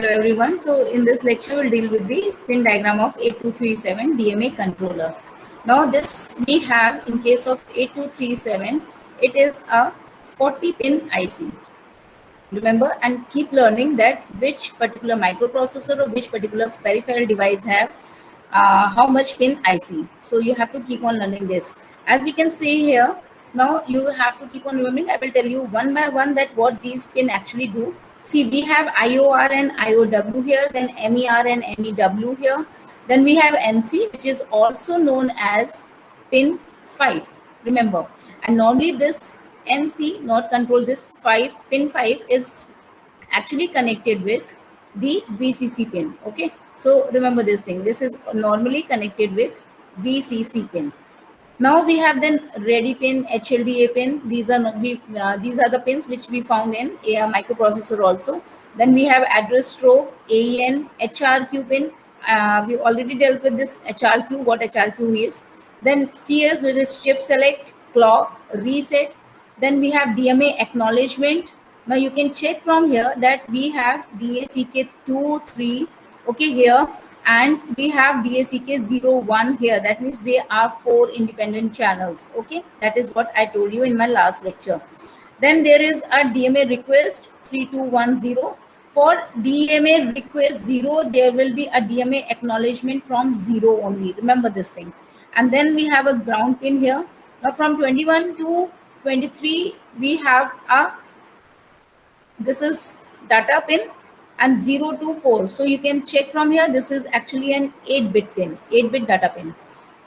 Hello everyone. So in this lecture we'll deal with the pin diagram of 8237 DMA controller. Now this we have in case of 8237, it is a 40 pin IC. Remember and keep learning that which particular microprocessor or which particular peripheral device have how much pin IC. So you have to keep on learning this. As we can see here, now you have to keep on remembering. I will tell you one by one that what these pin actually do. See, we have IOR and IOW here, then MER and MEW here. Then we have NC, which is also known as pin 5. Remember, and normally this NC, not control, this 5 pin 5 is actually connected with the VCC pin. Okay, so remember this thing. This is normally connected with VCC pin. Now we have then ready pin, HLDA pin. These are the pins which we found in a microprocessor also. Then we have address strobe, AEN, HRQ pin. We already dealt with this HRQ, what HRQ is. Then CS, which is chip select, clock, reset. Then we have DMA acknowledgement. Now you can check from here that we have DACK2, 3, okay, here, and we have DACK01 here. That means they are 4 independent channels. Okay, that is what I told you in my last lecture. Then there is a DMA request 3210. For DMA request 0, there will be a DMA acknowledgement from 0 only. Remember this thing. And then we have a ground pin here. Now from 21 to 23, we have a, this is data pin, and 0 to 4. So you can check from here, this is actually an 8-bit pin, 8-bit data pin.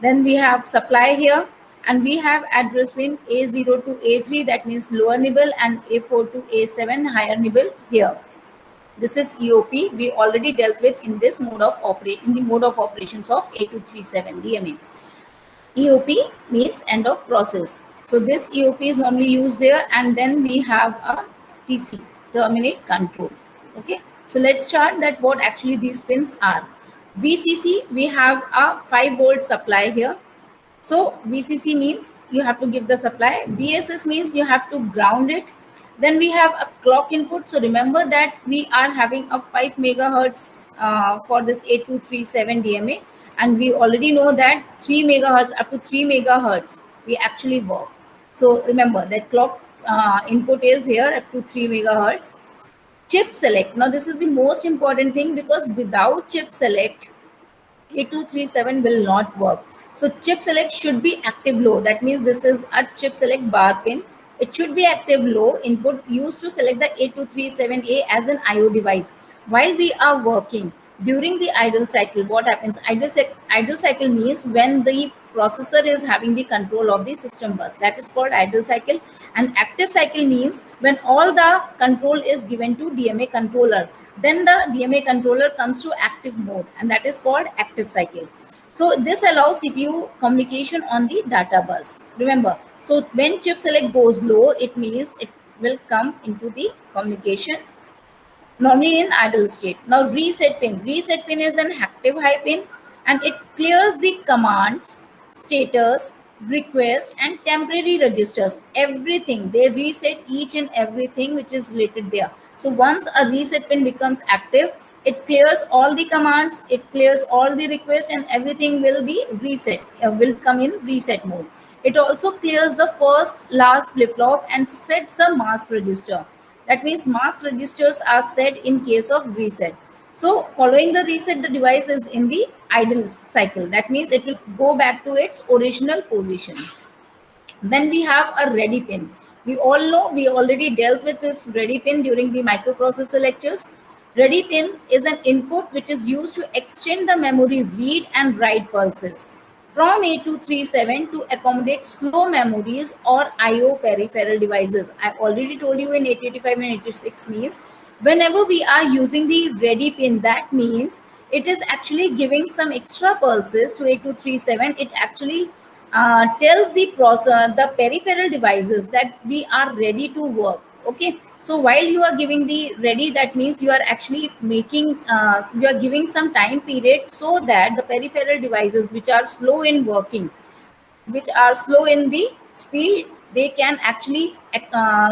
Then we have supply here, and we have address pin A0 to A3, that means lower nibble, and A4 to A7 higher nibble here. This is EOP. We already dealt with in this mode of in the mode of operations of 8237 DMA. EOP means end of process. So this EOP is normally used there, and then we have a TC, terminate control. Okay, so let's start that what actually these pins are. VCC, we have a 5-volt supply here. So VCC means you have to give the supply. VSS means you have to ground it. Then we have a clock input. So remember that we are having a 5 megahertz for this 8237 DMA, and we already know that 3 megahertz, up to 3 megahertz we actually work. So remember that clock input is here up to 3 megahertz. Chip select. Now this is the most important thing, because without chip select 8237 will not work. So chip select should be active low. That means this is a chip select bar pin. It should be active low input used to select the 8237A as an IO device. While we are working during the idle cycle, what happens? Idle cycle means when the processor is having the control of the system bus. That is called idle cycle. And active cycle means when all the control is given to DMA controller, then the DMA controller comes to active mode, and that is called active cycle. So this allows CPU communication on the data bus. Remember, so when chip select goes low, it means it will come into the communication normally in idle state. Now reset pin. Reset pin is an active high pin, and it clears the commands, status, request, and temporary registers. Everything. They reset each and everything which is related there. So once a reset pin becomes active, it clears all the commands, it clears all the requests, and everything will be reset, will come in reset mode. It also clears the first, last flip-flop and sets the mask register. That means mask registers are set in case of reset. So following the reset, the device is in the idle cycle. That means it will go back to its original position. Then we have a ready pin. We all know, we already dealt with this ready pin during the microprocessor lectures. Ready pin is an input which is used to extend the memory read and write pulses from 8237 to accommodate slow memories or IO peripheral devices. I already told you in 885 and 86 means whenever we are using the ready pin, that means it is actually giving some extra pulses to 8237. It actually tells the process, the peripheral devices, that we are ready to work. Okay, so while you are giving the ready, that means you are actually making you are giving some time period so that the peripheral devices which are slow in working, which are slow in the speed, they can actually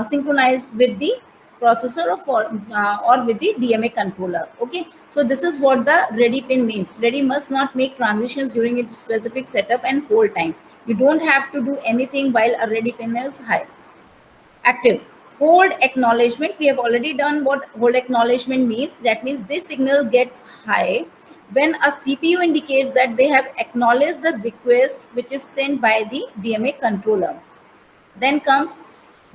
synchronize with the processor or with the DMA controller. Okay, so this is what the ready pin means. Ready must not make transitions during its specific setup and hold time. You don't have to do anything while a ready pin is high active. Hold acknowledgement, we have already done what hold acknowledgement means. That means this signal gets high when a CPU indicates that they have acknowledged the request which is sent by the DMA controller. Then comes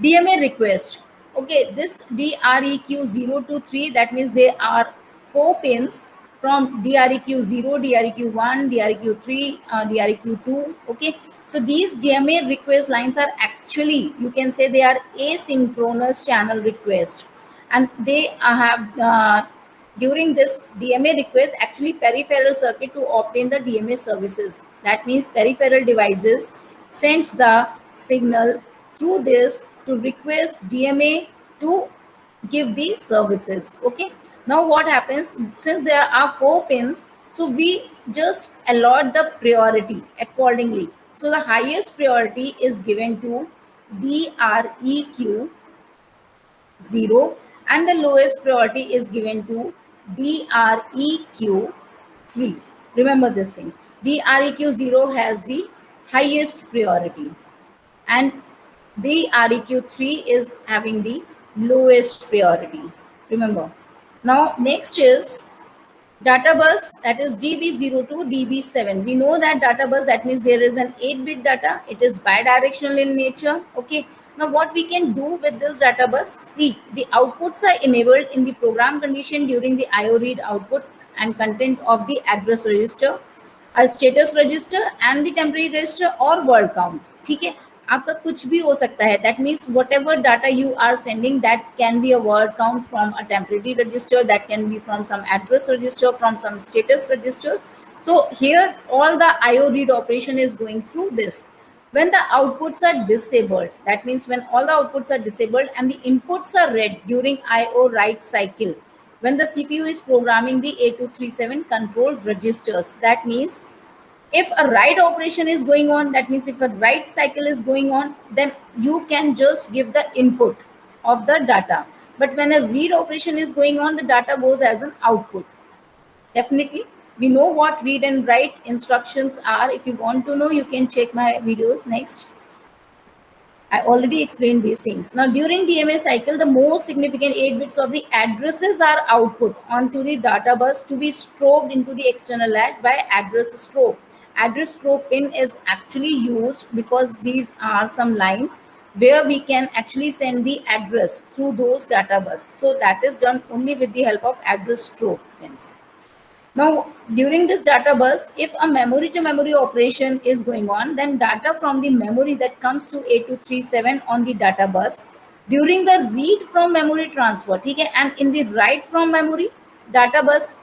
DMA request. Okay, this DREQ0 to 3, that means there are 4 pins from DREQ0, DREQ1, DREQ3, DREQ2. Okay, so these DMA request lines are actually, you can say they are asynchronous channel request, and they have during this DMA request actually peripheral circuit to obtain the DMA services. That means peripheral devices sends the signal through this to request DMA to give the services. Okay, now what happens, since there are 4 pins, so we just allot the priority accordingly. So the highest priority is given to DREQ 0 and the lowest priority is given to DREQ 3. Remember this thing, DREQ 0 has the highest priority and DREQ 3 is having the lowest priority. Remember. Now next is data bus, that is DB0 to DB7. We know that data bus, that means there is an 8-bit data. It is bidirectional in nature. Okay. Now what we can do with this data bus? See, the outputs are enabled in the program condition during the IO read output and content of the address register, a status register and the temporary register or word count. ठीक है, आपका कुछ भी हो सकता है. That means whatever data you are sending, that can be a word count from a temporary register, that can be from some address register, from some status registers. So here all the IO read operation is going through this. When the outputs are disabled, that means when all the outputs are disabled and the inputs are read during IO write cycle, when the CPU is programming the 8237 control registers, that means if a write operation is going on, that means if a write cycle is going on, then you can just give the input of the data. But when a read operation is going on, the data goes as an output. Definitely, we know what read and write instructions are. If you want to know, you can check my videos next. I already explained these things. Now, during DMA cycle, the most significant 8 bits of the addresses are output onto the data bus to be strobed into the external latch by address strobe. Address strobe pin is actually used because these are some lines where we can actually send the address through those data bus. So that is done only with the help of address strobe pins. Now, during this data bus, if a memory to memory operation is going on, then data from the memory that comes to 8237 on the data bus, during the read from memory transfer, okay, and in the write from memory, data bus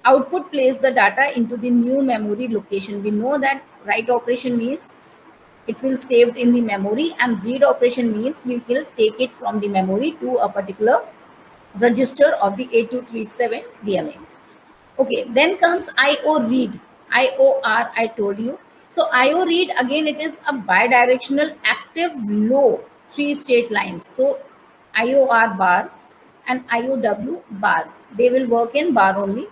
output plays the data into the new memory location. We know that write operation means it will saved in the memory and read operation means we will take it from the memory to a particular register of the 8237 DMA. Okay, then comes IO read, IOR I told you. So IO read, again it is a bidirectional active low 3-state lines. So IOR bar and IOW bar, they will work in bar only.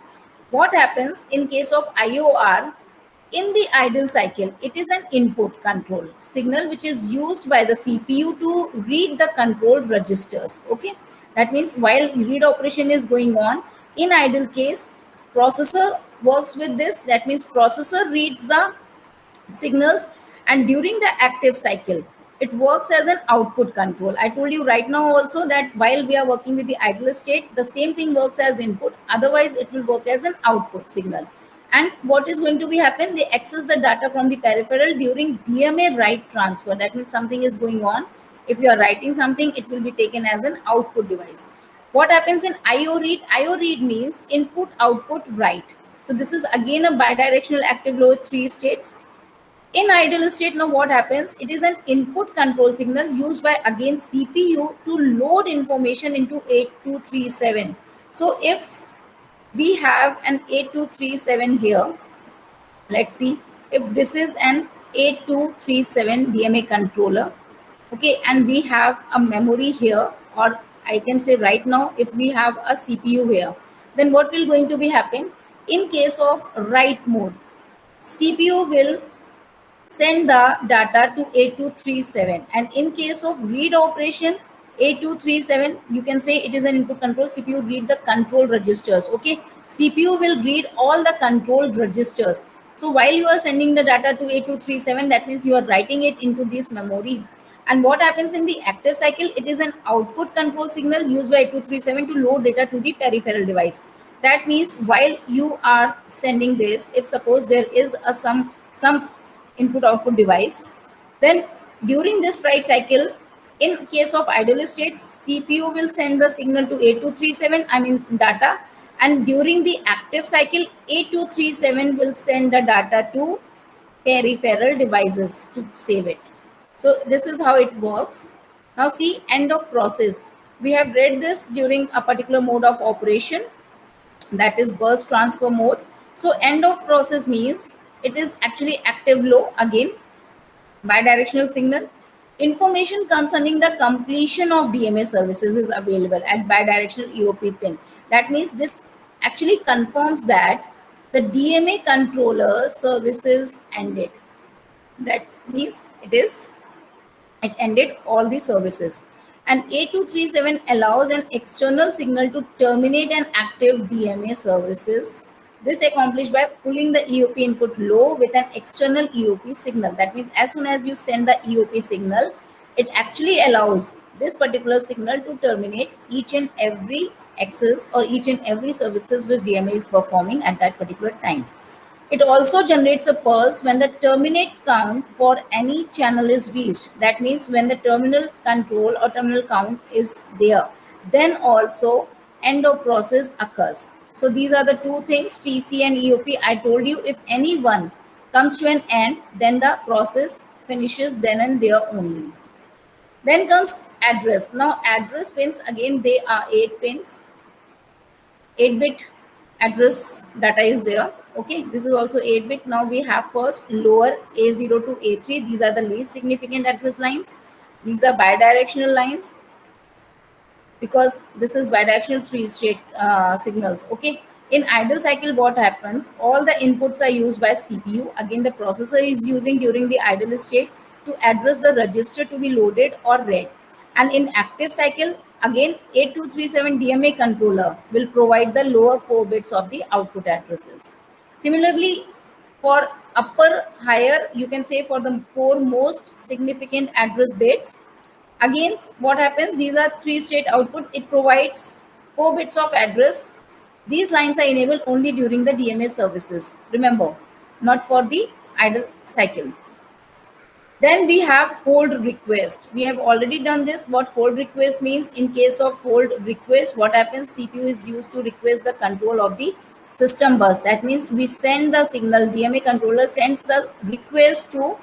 What happens in case of IOR? In the idle cycle, it is an input control signal which is used by the CPU to read the control registers. Okay, that means while read operation is going on, in idle case, processor works with this. That means processor reads the signals, and during the active cycle, it works as an output control. I told you right now also that while we are working with the idle state, the same thing works as input. Otherwise, it will work as an output signal. And what is going to be happen? They access the data from the peripheral during DMA write transfer. That means something is going on. If you are writing something, it will be taken as an output device. What happens in IO read? IO read means input, output, write. So this is again a bidirectional active low 3 states. In idle state, now what happens? It is an input control signal used by again CPU to load information into 8237. So if we have an 8237 here, let's see, if this is an 8237 DMA controller, okay, and we have a memory here, or I can say right now, if we have a CPU here, then what will going to be happen? In case of write mode, CPU will send the data to 8237, and in case of read operation, 8237, you can say it is an input control. CPU read the control registers. Okay, CPU will read all the control registers. So while you are sending the data to 8237, that means you are writing it into this memory. And what happens in the active cycle, it is an output control signal used by 8237 to load data to the peripheral device. That means while you are sending this, if suppose there is a some input output device, then during this write cycle, in case of idle state, CPU will send the signal to 8237, I mean data, and during the active cycle, 8237 will send the data to peripheral devices to save it. So this is how it works. Now see, end of process. We have read this during a particular mode of operation, that is burst transfer mode. So end of process means it is actually active low, again bidirectional signal. Information concerning the completion of DMA services is available at bidirectional EOP pin. That means this actually confirms that the DMA controller services ended. That means it ended all the services. And 8237 allows an external signal to terminate an active DMA services. This accomplished by pulling the EOP input low with an external EOP signal. That means as soon as you send the EOP signal, it actually allows this particular signal to terminate each and every access or each and every services which DMA is performing at that particular time. It also generates a pulse when the terminate count for any channel is reached. That means when the terminal control or terminal count is there, then also end of process occurs. So these are the two things, TC and EOP. I told you if any one comes to an end, then the process finishes then and there only. Then comes address. Now address pins, again they are 8 pins. 8-bit address data is there. Okay, this is also 8-bit. Now we have first lower A0 to A3. These are the least significant address lines. These are bidirectional lines because this is bidirectional three-state signals. Okay, in idle cycle, what happens? All the inputs are used by CPU. Again, the processor is using during the idle state to address the register to be loaded or read. And in active cycle, again 8237 DMA controller will provide the lower 4 bits of the output addresses. Similarly, for upper higher, you can say for the 4 most significant address bits, again what happens, these are 3-state output. It provides 4 bits of address. These lines are enabled only during the DMA services, remember, not for the idle cycle. Then we have hold request. We have already done this. What hold request means, in case of hold request, what happens, CPU is used to request the control of the system bus. That means we send the signal, DMA controller sends the request to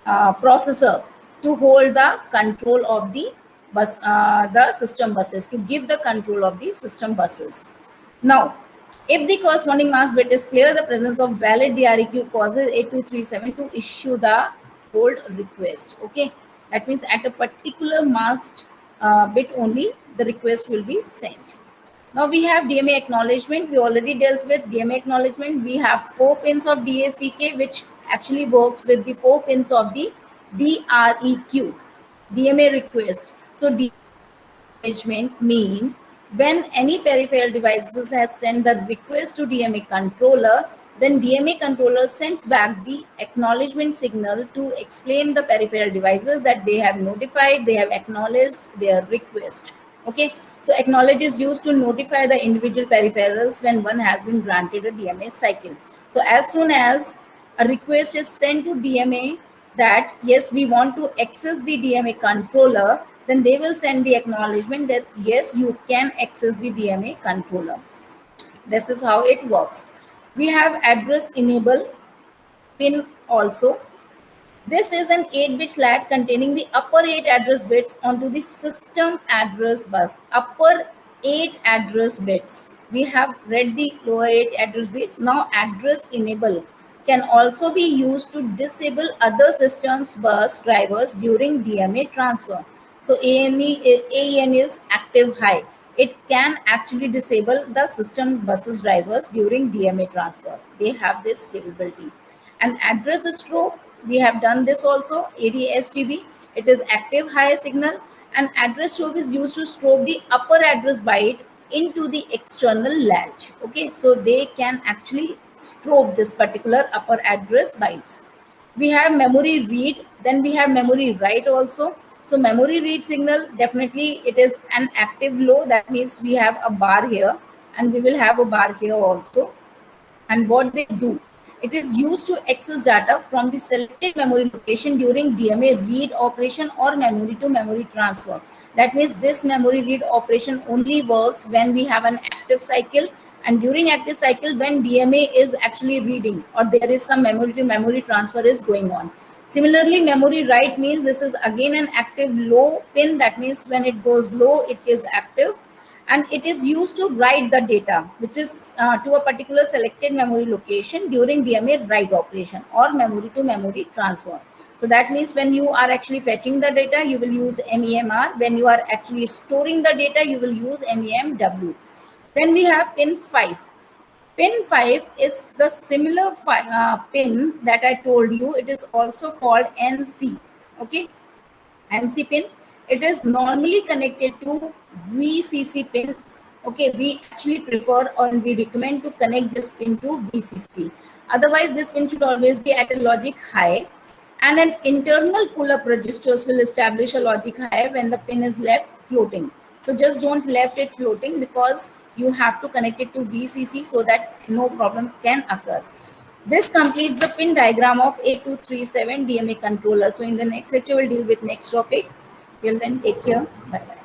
processor to hold the control of the bus, the system buses, to give the control of the system buses. Now, if the corresponding mask bit is clear, the presence of valid DREQ causes 8237 to issue the hold request. Okay, that means at a particular masked bit only, the request will be sent. Now we have DMA acknowledgement. We already dealt with DMA acknowledgement. We have 4 pins of DACK, which actually works with the 4 pins of the DREQ, DMA request. So DMA acknowledgement means when any peripheral devices has sent the request to DMA controller, then DMA controller sends back the acknowledgement signal to explain the peripheral devices that they have notified, they have acknowledged their request. Okay, so acknowledge is used to notify the individual peripherals when one has been granted a DMA cycle. So as soon as a request is sent to DMA that yes, we want to access the DMA controller, then they will send the acknowledgement that yes, you can access the DMA controller. This is how it works. We have address enable pin also. This is an 8-bit LAT containing the upper 8 address bits onto the system address bus. Upper 8 address bits. We have read the lower 8 address bits. Now address enable can also be used to disable other systems bus drivers during DMA transfer. So AEN is active high. It can actually disable the system buses drivers during DMA transfer. They have this capability. And address strobe, we have done this also, ADSTB. It is active high signal, and address strobe is used to strobe the upper address byte into the external latch. Okay, so they can actually strobe this particular upper address bytes. We have memory read, then we have memory write also. So memory read signal, definitely it is an active low, that means we have a bar here and we will have a bar here also. And what they do, it is used to access data from the selected memory location during DMA read operation or memory to memory transfer. That means this memory read operation only works when we have an active cycle, and during active cycle when DMA is actually reading or there is some memory to memory transfer is going on. Similarly, memory write means this is again an active low pin, that means when it goes low it is active, and it is used to write the data which is to a particular selected memory location during DMA write operation or memory to memory transfer. So that means when you are actually fetching the data, you will use MEMR. When you are actually storing the data, you will use MEMW. Then we have pin 5. Pin 5 is the similar pin that I told you. It is also called NC. Okay, NC pin. It is normally connected to VCC pin. Okay, we actually prefer or we recommend to connect this pin to VCC. Otherwise, this pin should always be at a logic high, and an internal pull-up registers will establish a logic high when the pin is left floating. So just don't left it floating, because you have to connect it to VCC so that no problem can occur. This completes the pin diagram of 8237 DMA controller. So in the next lecture, we'll deal with next topic. Till then, take care. Bye bye.